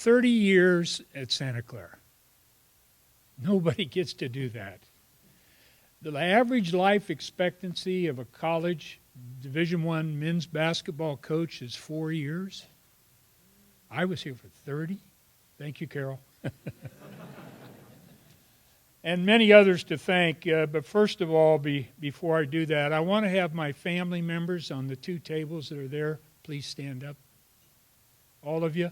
30 years at Santa Clara. Nobody gets to do that. The average life expectancy of a college Division I men's basketball coach is 4 years. I was here for 30. Thank you, Carol. And many others to thank. But first of all, before I do that, I want to have my family members on the two tables that are there. Please stand up. All of you.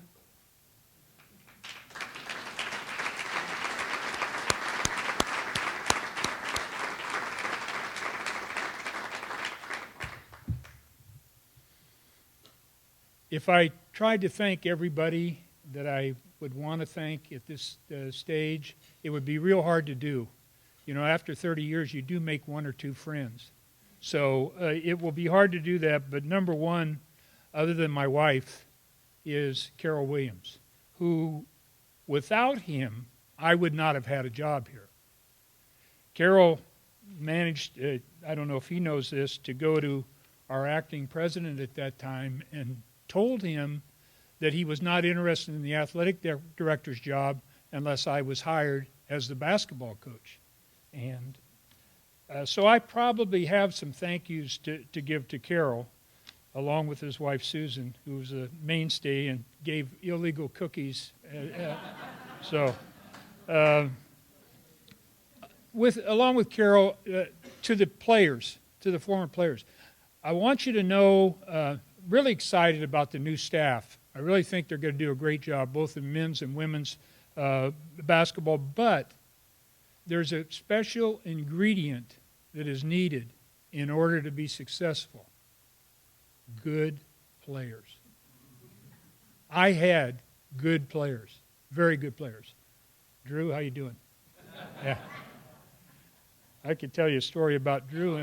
If I tried to thank everybody that I would want to thank at this stage, it would be real hard to do. You know, after 30 years, you do make one or two friends. So it will be hard to do that, but number one, other than my wife, is Carol Williams, who, without him, I would not have had a job here. Carol managed, I don't know if he knows this, to go to our acting president at that time and told him that he was not interested in the athletic director's job unless I was hired as the basketball coach. And so I probably have some thank yous to give to Carol, along with his wife Susan, who was a mainstay and gave illegal cookies. Along with Carol, to the players, to the former players, I want you to know, really excited about the new staff. I really think they're going to do a great job, both in men's and women's basketball. But there's a special ingredient that is needed in order to be successful. Good players. I had good players, very good players. Drew, how you doing? Yeah. I could tell you a story about Drew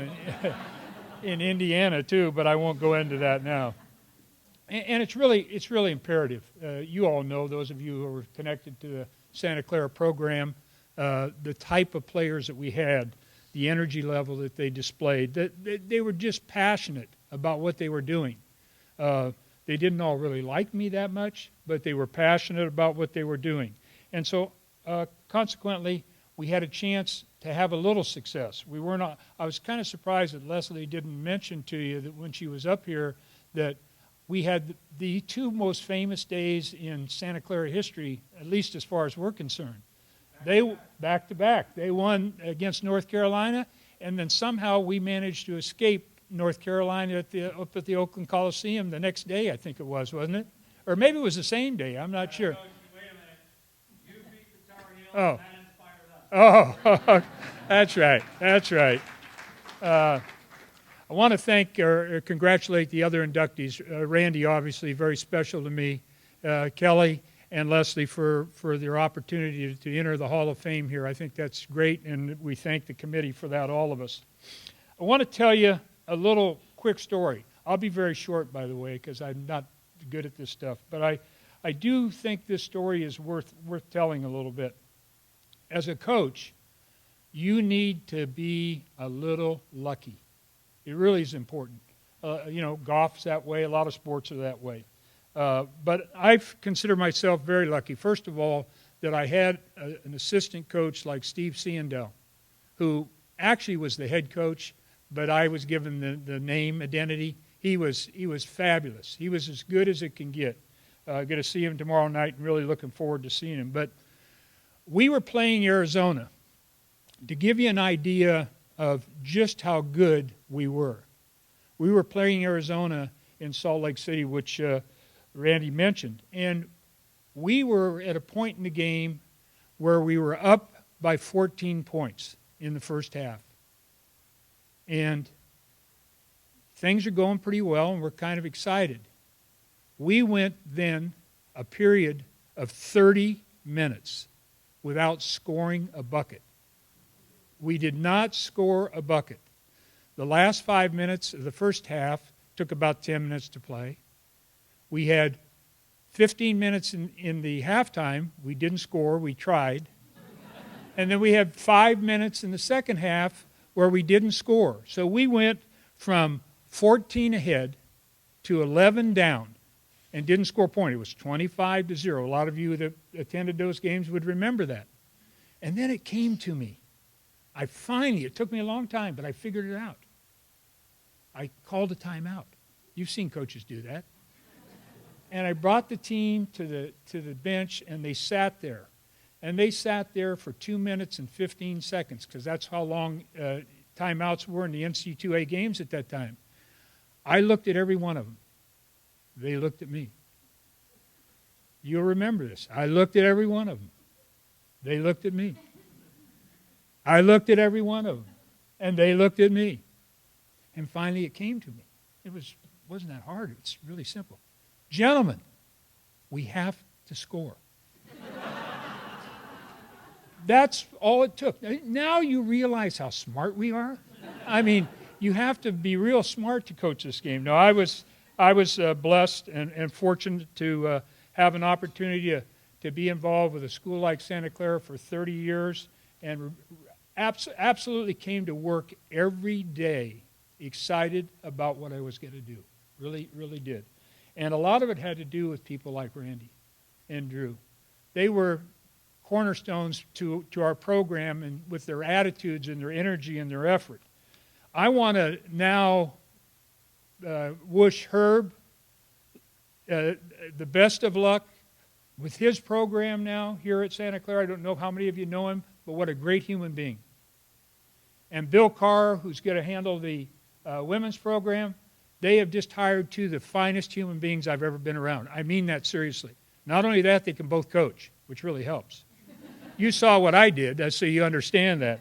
in Indiana too, but I won't go into that now. And it's really imperative. You all know, those of you who are connected to the Santa Clara program, the type of players that we had, the energy level that they displayed. They were just passionate about what they were doing. They didn't all really like me that much, but they were passionate about what they were doing. And so, consequently, we had a chance to have a little success. I was kind of surprised that Leslie didn't mention to you that when she was up here that we had the two most famous days in Santa Clara history, at least as far as we're concerned. Back to back. They won against North Carolina, and then somehow we managed to escape North Carolina up at the Oakland Coliseum the next day, I think it was, wasn't it? Or maybe it was the same day. I'm not sure. Coach, wait a minute. You beat the Tar Heels, and that inspired us. Oh, that's right. I want to thank or congratulate the other inductees. Randy, obviously, very special to me. Kelly and Leslie for their opportunity to enter the Hall of Fame here. I think that's great, and we thank the committee for that, all of us. I want to tell you a little quick story. I'll be very short, by the way, because I'm not good at this stuff. But I do think this story is worth telling a little bit. As a coach, you need to be a little lucky. It really is important. Golf's that way. A lot of sports are that way. But I consider myself very lucky, first of all, that I had an assistant coach like Steve Seandel, who actually was the head coach, but I was given the name identity. He was fabulous. He was as good as it can get. Going to see him tomorrow night and really looking forward to seeing him. But we were playing Arizona. To give you an idea of just how good we were playing Arizona in Salt Lake City, which Randy mentioned. And we were at a point in the game where we were up by 14 points in the first half. And things are going pretty well, and we're kind of excited. We went then a period of 30 minutes without scoring a bucket. We did not score a bucket. The last 5 minutes of the first half took about 10 minutes to play. We had 15 minutes in the halftime. We didn't score. We tried. And then we had 5 minutes in the second half where we didn't score. So we went from 14 ahead to 11 down and didn't score a point. It was 25-0. A lot of you that attended those games would remember that. And then it came to me. It took me a long time, but I figured it out. I called a timeout. You've seen coaches do that. And I brought the team to the bench, and they sat there. And they sat there for 2 minutes and 15 seconds, because that's how long timeouts were in the NCAA games at that time. I looked at every one of them. They looked at me. You'll remember this. I looked at every one of them. They looked at me. I looked at every one of them, and they looked at me. And finally it came to me. It wasn't that hard. It's really simple. Gentlemen, we have to score. That's all it took. Now you realize how smart we are. I mean, you have to be real smart to coach this game. No, I was blessed and fortunate to have an opportunity to be involved with a school like Santa Clara for 30 years, and absolutely came to work every day excited about what I was going to do. Really, really did. And a lot of it had to do with people like Randy and Drew. They were cornerstones to our program, and with their attitudes and their energy and their effort. I want to now wish Herb the best of luck with his program now here at Santa Clara. I don't know how many of you know him, but what a great human being. And Bill Carr, who's going to handle the women's program, they have just hired two of the finest human beings I've ever been around. I mean that seriously. Not only that, they can both coach, which really helps. You saw what I did, so you understand that.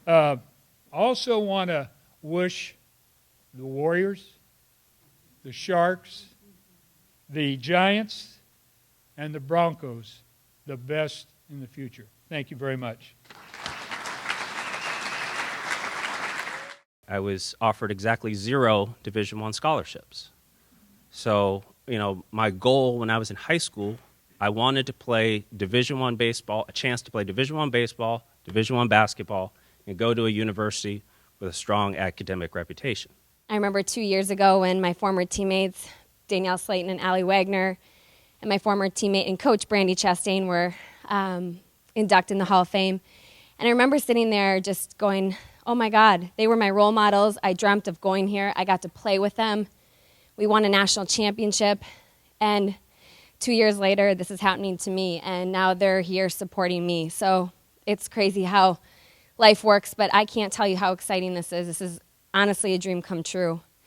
I also want to wish the Warriors, the Sharks, the Giants, and the Broncos the best in the future. Thank you very much. I was offered exactly 0 Division I scholarships. So, my goal when I was in high school, I wanted to play Division I baseball, a chance to play Division I baseball, Division I basketball, and go to a university with a strong academic reputation. I remember 2 years ago when my former teammates, Danielle Slayton and Allie Wagner, and my former teammate and coach, Brandy Chastain, were inducted in the Hall of Fame. And I remember sitting there just going, oh my God, they were my role models. I dreamt of going here. I got to play with them. We won a national championship. And 2 years later, this is happening to me. And now they're here supporting me. So it's crazy how life works, but I can't tell you how exciting this is. This is honestly a dream come true.